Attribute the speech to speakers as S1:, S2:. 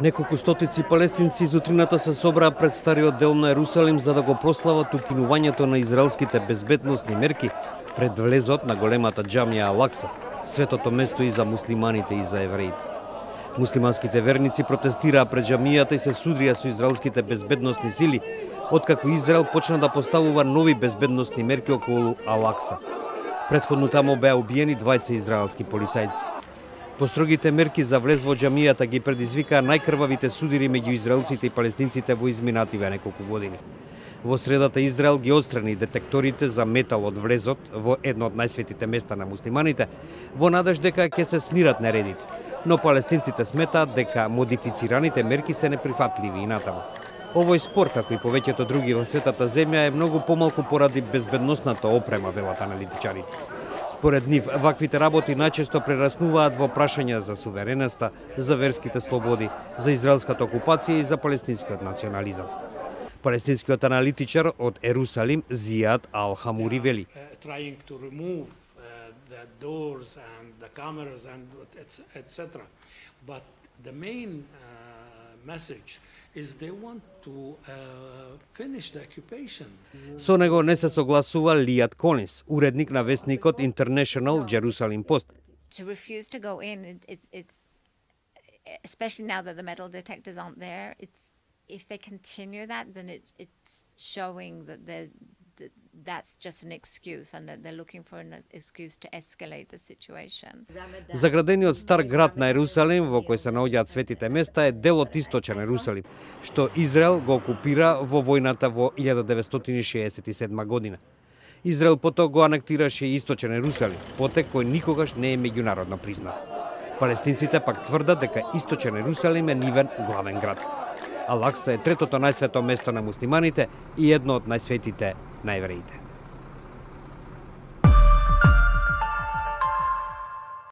S1: Неколку стотици палестинци зутрината се собраа пред стариот дел на Ерусалим за да го прослават укинувањето на израелските безбедносни мерки пред влезот на големата џамија Ал-Акса, светото место и за муслиманите и за евреите. Муслиманските верници протестираа пред џамијата и се судрија со израелските безбедносни сили, откако Израел почна да поставува нови безбедносни мерки околу Ал-Акса. Претходно тамо беа убиени двајца израелски полицајци. Построгите мерки за влез во џамијата ги предизвикаа најкрвавите судири меѓу израелците и палестинците во изминативе неколку години. Во средата Израел ги отстрани детекторите за метал од влезот во едно од најсветите места на муслиманите, во надеж дека ќе се смират нередите. Но палестинците сметаат дека модифицираните мерки се неприфатливи и натаму. Овој спор, како и повеќето други во светата земја, е многу помалку поради безбедносната опрема, велат аналитичарите. Според нив, ваквите работи најчесто прераснуваат во прашања за сувереноста, за верските слободи, за израелската окупација и за палестинскиот национализам. Палестинскиот аналитичар од Ерусалим, Зијад Ал-Хамури, вели: Со него не се согласува Лијат Колинс, уредник на весникот International Jerusalem Post.
S2: To refuse to go in, especially now that the metal detectors aren't there, if they continue that, then it's showing that that's just an excuse and that they're looking for an excuse to escalate the situation.
S1: Заградениот стар град на Ерусалим, во кој се наоѓаат светите места, е дел од источен Ерусалим, што Израел го окупира во војната во 1967 година. Израел потоа го анектираше и источен Ерусалим, потек кој никогаш не е меѓународно признат. Палестинците пак тврдат дека источен Ерусалим е нивен главен град. Ал-Акса е третото најсвето место на муслиманите и едно од најсветите на евреите.